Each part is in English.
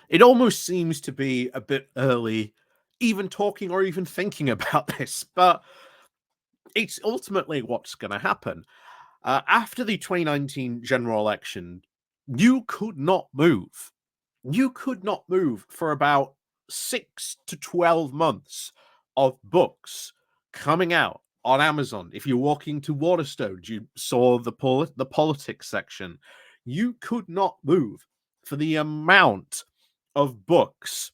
It almost seems to be a bit early, even talking or even thinking about this, but it's ultimately what's going to happen. After the 2019 general election, you could not move. You could not move for about 6 to 12 months of books coming out on Amazon. If you're walking to Waterstones, you saw the politics section. You could not move for the amount of books,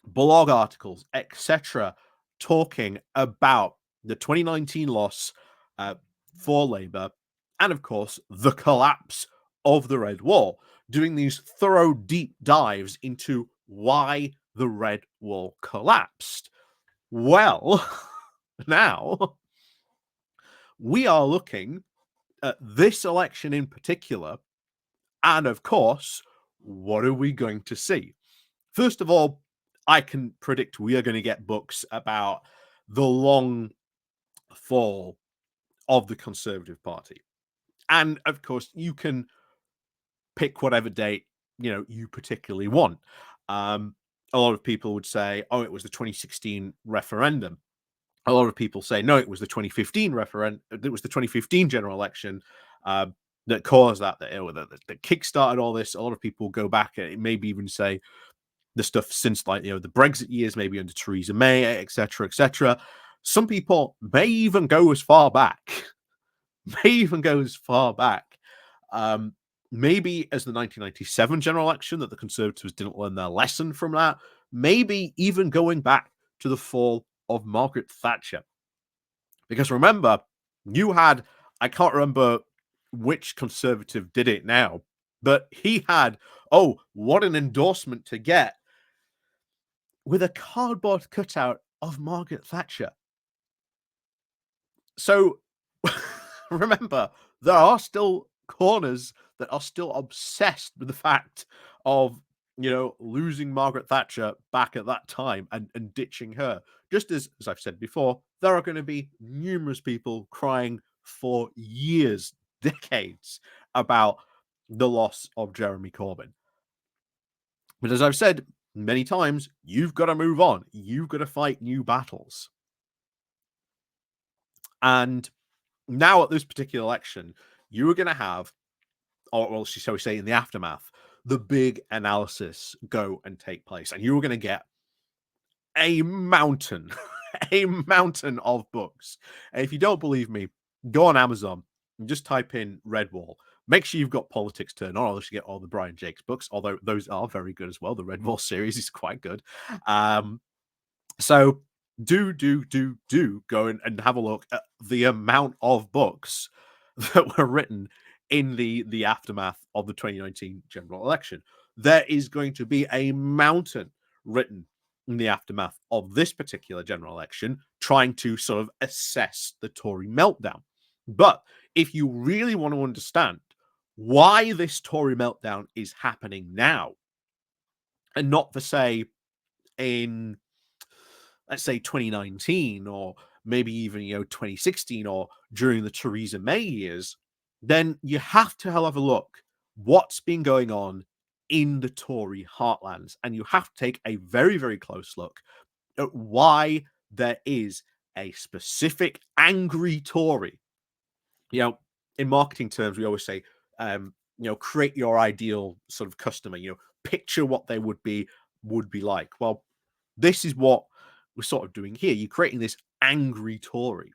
blog articles, etc., talking about the 2019 loss uh, for Labour and, of course, the collapse of the Red Wall, doing these thorough deep dives into why the Red Wall collapsed. Well, now we are looking at this election in particular, and of course, what are we going to see? First of all, I can predict we are going to get books about the long fall of the Conservative Party. And of course, you can pick whatever date you particularly want. A lot of people would say, "Oh, it was the 2016 referendum." A lot of people say, "No, it was the 2015 referendum. It was the 2015 general election that caused that kickstarted all this." A lot of people go back and maybe even say the stuff since the Brexit years, maybe under Theresa May, etc., etc. Some people may even go as far back, um, maybe as the 1997 general election, that the Conservatives didn't learn their lesson from that. Maybe even going back to the fall of Margaret Thatcher. Because remember, you had, I can't remember which Conservative did it now, but he had, oh, what an endorsement to get, with a cardboard cutout of Margaret Thatcher. So remember, there are still corners that are still obsessed with the fact of, losing Margaret Thatcher back at that time and ditching her. Just as I've said before, there are going to be numerous people crying for years, decades, about the loss of Jeremy Corbyn. But as I've said many times, you've got to move on. You've got to fight new battles. And now at this particular election, you are going to have, or well, shall we say, in the aftermath, the big analysis go and take place. And you are going to get a mountain, a mountain of books. And if you don't believe me, go on Amazon and just type in Red Wall. Make sure you've got politics turned on, or else you get all the Brian Jakes books, although those are very good as well. The Red Wall series is quite good. So do go and have a look at the amount of books that were written in the aftermath of the 2019 general election. There is going to be a mountain written in the aftermath of this particular general election, trying to sort of assess the Tory meltdown. But if you really want to understand why this Tory meltdown is happening now, and not for say in, let's say, 2019, or maybe even 2016, or during the Theresa May years, then you have to have a look what's been going on in the Tory heartlands, and you have to take a very, very close look at why there is a specific angry Tory. In marketing terms, we always say, create your ideal sort of customer. Picture what they would be like. Well, this is what we're sort of doing here. You're creating this angry Tory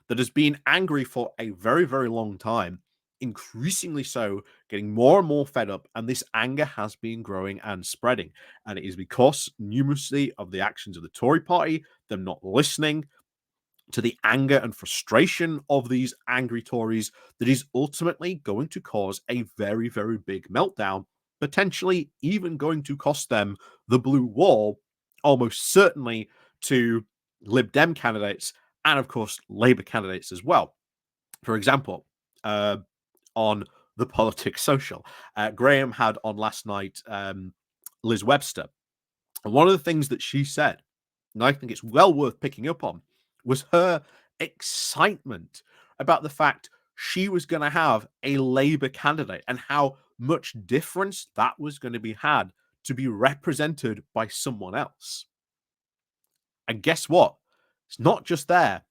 that has been angry for a very, very long time, increasingly so, getting more and more fed up, and this anger has been growing and spreading. And it is because numerously of the actions of the Tory party, them not listening to the anger and frustration of these angry Tories, that is ultimately going to cause a very, very big meltdown, potentially even going to cost them the blue wall, almost certainly to Lib Dem candidates and, of course, Labour candidates as well. For example, on the Politics Social, Graham had on last night Liz Webster. And one of the things that she said, and I think it's well worth picking up on, was her excitement about the fact she was going to have a Labour candidate and how much difference that was going to be had to be represented by someone else. And guess what? It's not just there,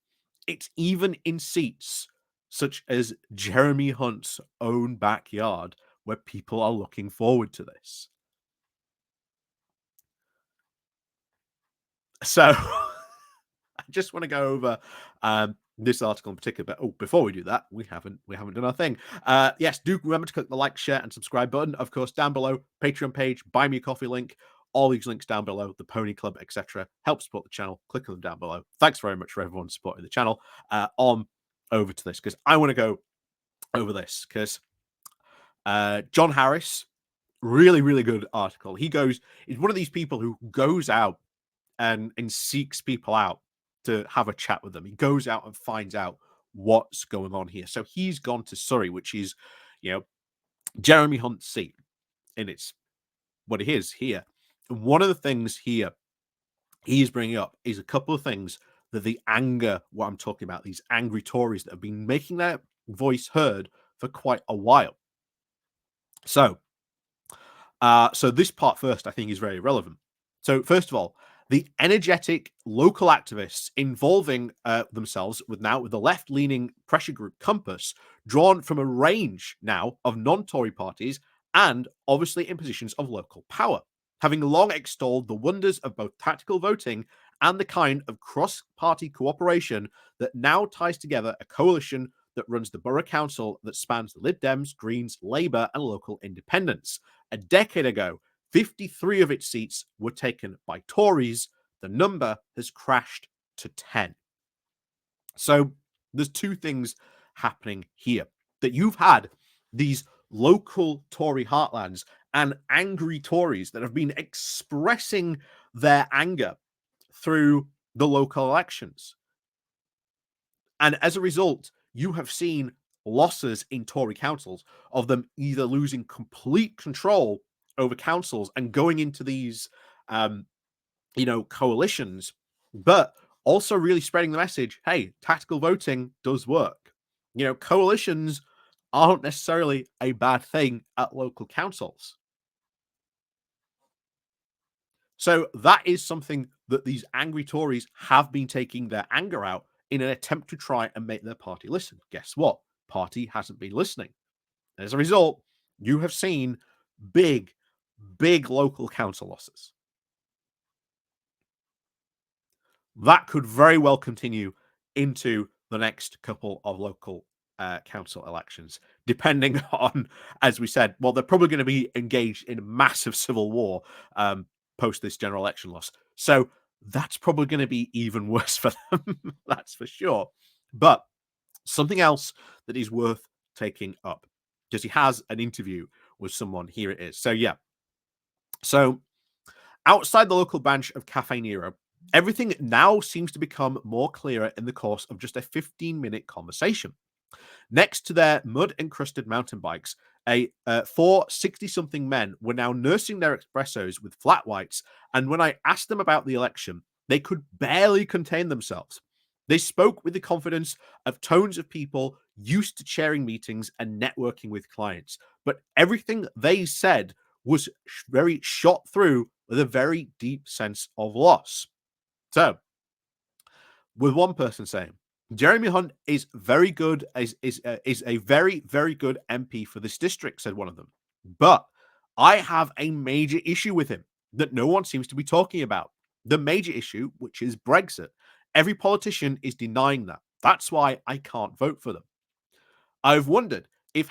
it's even in seats such as Jeremy Hunt's own backyard where people are looking forward to this. So I just want to go over this article in particular. But before we do that, we haven't done our thing. Yes, do remember to click the like, share, and subscribe button. Of course, down below, Patreon page, buy me a coffee link. All these links down below, the Pony Club, etc. Help support the channel. Click on them down below. Thanks very much for everyone supporting the channel. On over to this because I want to go over this because John Harris, really, really good article. He's one of these people who goes out and seeks people out to have a chat with them. He goes out and finds out what's going on here. So he's gone to Surrey, which is, you know, Jeremy Hunt's seat, and it's what it is here. And one of the things here he's bringing up is a couple of things that what I'm talking about, these angry Tories that have been making their voice heard for quite a while. So this part first, I think, is very relevant. So first of all, the energetic local activists involving themselves with the left-leaning pressure group Compass, drawn from a range now of non-Tory parties and obviously in positions of local power, having long extolled the wonders of both tactical voting and the kind of cross-party cooperation that now ties together a coalition that runs the borough council that spans the Lib Dems, Greens, Labour, and local independents. A decade ago, 53 of its seats were taken by Tories. The number has crashed to 10. So there's two things happening here. That you've had these local Tory heartlands and angry Tories that have been expressing their anger through the local elections. And as a result, you have seen losses in Tory councils of them either losing complete control over councils and going into these, coalitions, but also really spreading the message, hey, tactical voting does work. Coalitions aren't necessarily a bad thing at local councils. So that is something that these angry Tories have been taking their anger out in an attempt to try and make their party listen. Guess what? Party hasn't been listening. As a result, you have seen big, big local council losses. That could very well continue into the next couple of local council elections, depending on, as we said, well, they're probably going to be engaged in a massive civil war post this general election loss. So that's probably going to be even worse for them. That's for sure. But something else that is worth taking up, because he has an interview with someone. Here it is. So, yeah. So, outside the local branch of Cafe Nero, everything now seems to become more clearer in the course of just a 15-minute conversation. Next to their mud-encrusted mountain bikes, four 60-something men were now nursing their espressos with flat whites, and when I asked them about the election, they could barely contain themselves. They spoke with the confidence of tones of people used to chairing meetings and networking with clients, but everything they said was very shot through with a very deep sense of loss. So, with one person saying, Jeremy Hunt is very good, is a very, very good MP for this district, said one of them. But I have a major issue with him that no one seems to be talking about. The major issue, which is Brexit. Every politician is denying that. That's why I can't vote for them. I've wondered if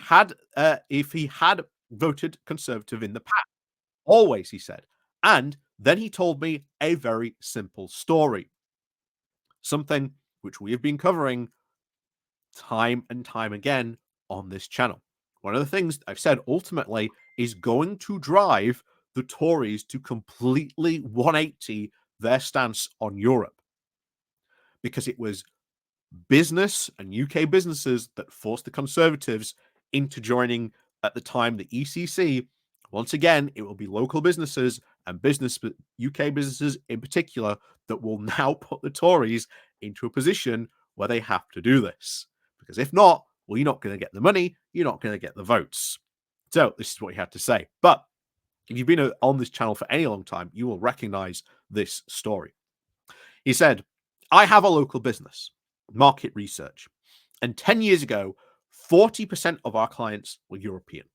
he had voted Conservative in the past. Always, he said. And then he told me a very simple story. Something which we have been covering time and time again on this channel. One of the things I've said ultimately is going to drive the Tories to completely 180 their stance on Europe. Because it was business and UK businesses that forced the Conservatives into joining at the time the ECC. Once again, it will be local businesses and UK businesses in particular that will now put the Tories into a position where they have to do this. Because if not, well, you're not going to get the money, you're not going to get the votes. So this is what he had to say. But If you've been on this channel for any long time, you will recognize this story. He said, I have a local business, market research, and 10 years ago, 40% of our clients were European.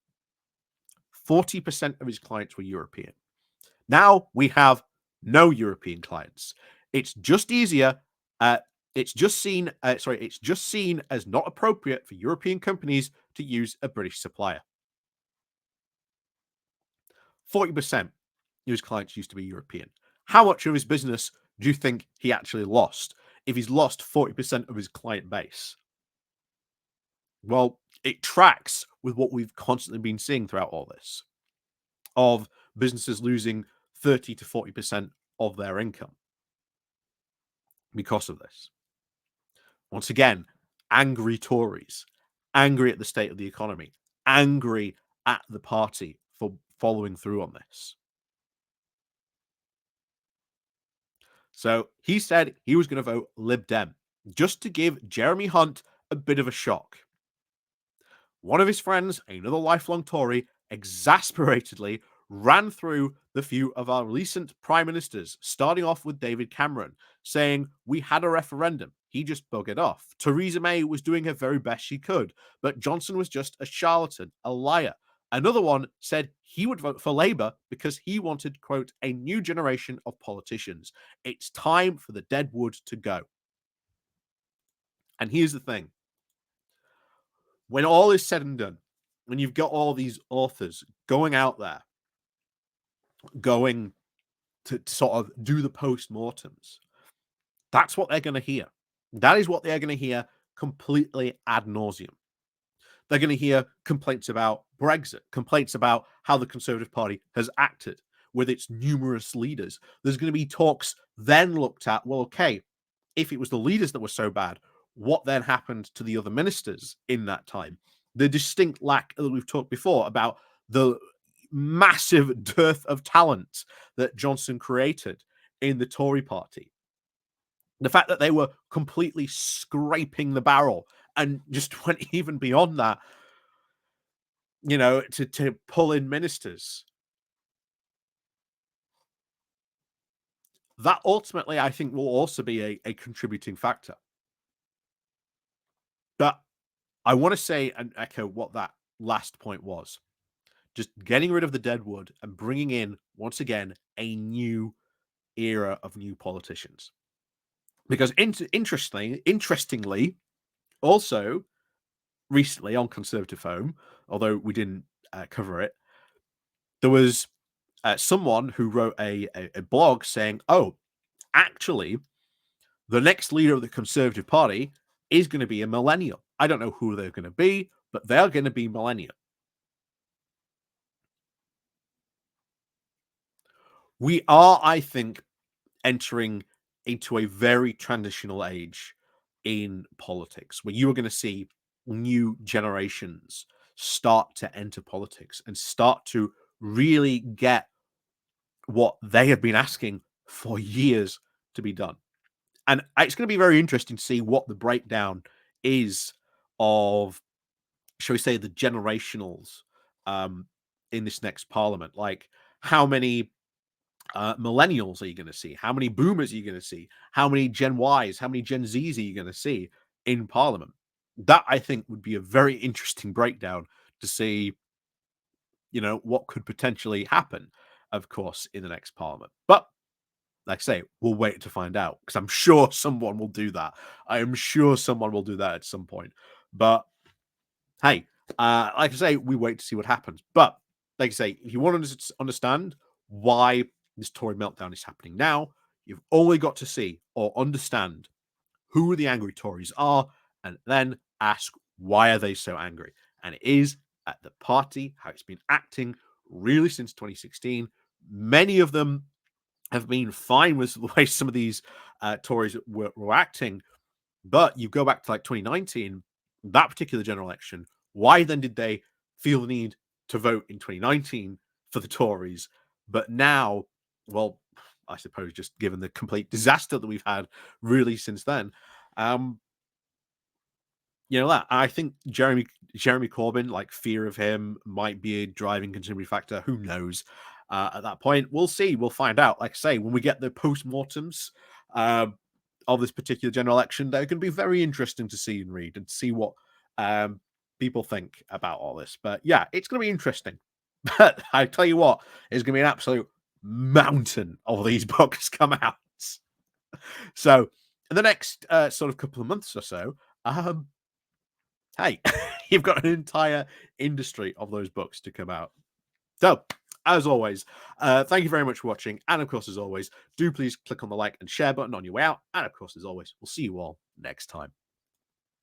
40% of his clients were European. Now we have no European clients. It's just easier. It's just seen. It's just seen as not appropriate for European companies to use a British supplier. 40% of his clients used to be European. How much of his business do you think he actually lost if he's lost 40% of his client base? Well, it tracks with what we've constantly been seeing throughout all this of businesses losing 30 to 40% of their income because of this. Once again, angry Tories, angry at the state of the economy, angry at the party for following through on this. So he said he was going to vote Lib Dem just to give Jeremy Hunt a bit of a shock. One of his friends, another lifelong Tory, exasperatedly ran through the few of our recent prime ministers, starting off with David Cameron, saying, we had a referendum. He just buggered off. Theresa May was doing her very best she could, but Johnson was just a charlatan, a liar. Another one said he would vote for Labour because he wanted, quote, a new generation of politicians. It's time for the dead wood to go. And here's the thing. When all is said and done, when you've got all these authors going out there, going to sort of do the post-mortems, that's what they're going to hear. That is what they're going to hear completely ad nauseum. They're going to hear complaints about Brexit, complaints about how the Conservative Party has acted with its numerous leaders. There's going to be talks then looked at, well, okay, if it was the leaders that were so bad, what then happened to the other ministers in that time? The distinct lack that we've talked before about the massive dearth of talent that Johnson created in the Tory party. The fact that they were completely scraping the barrel and just went even beyond that, you know, to pull in ministers. That ultimately, I think, will also be a contributing factor. But I want to say and echo what that last point was. Just getting rid of the dead wood and bringing in, once again, a new era of new politicians. Because interestingly, also recently on Conservative Home, although we didn't cover it, there was someone who wrote a blog saying, oh, actually, the next leader of the Conservative Party is going to be a millennial. I don't know who they're going to be, but they're going to be millennial. We are, I think, entering into a very transitional age in politics where you are going to see new generations start to enter politics and start to really get what they have been asking for years to be done. And it's going to be very interesting to see what the breakdown is of, shall we say, the generationals in this next parliament. Like, how many millennials are you going to see? How many boomers are you going to see? How many Gen Ys, how many Gen Zs are you going to see in Parliament? That, I think, would be a very interesting breakdown to see, you know, what could potentially happen, of course, in the next Parliament. But like I say, we'll wait to find out because I'm sure someone will do that. I am sure someone will do that at some point. But hey, like I say, we wait to see what happens. But like I say, if you want to understand why this Tory meltdown is happening now, you've only got to see or understand who the angry Tories are and then ask why are they so angry. And it is at the party, how it's been acting really since 2016. Many of them have been fine with the way some of these Tories were acting. But you go back to like 2019, that particular general election, why then did they feel the need to vote in 2019 for the Tories? But now, well, I suppose just given the complete disaster that we've had really since then, you know, that I think Jeremy Corbyn, like fear of him might be a driving contributing factor. Who knows? at that point. We'll see. We'll find out. Like I say, when we get the postmortems of this particular general election, they're going to be very interesting to see and read and see what people think about all this. But yeah, it's going to be interesting. But I tell you what, it's going to be an absolute mountain of these books come out. So in the next sort of couple of months or so, hey, you've got an entire industry of those books to come out. So, as always, thank you very much for watching. And of course, as always, do please click on the like and share button on your way out. And of course, as always, we'll see you all next time.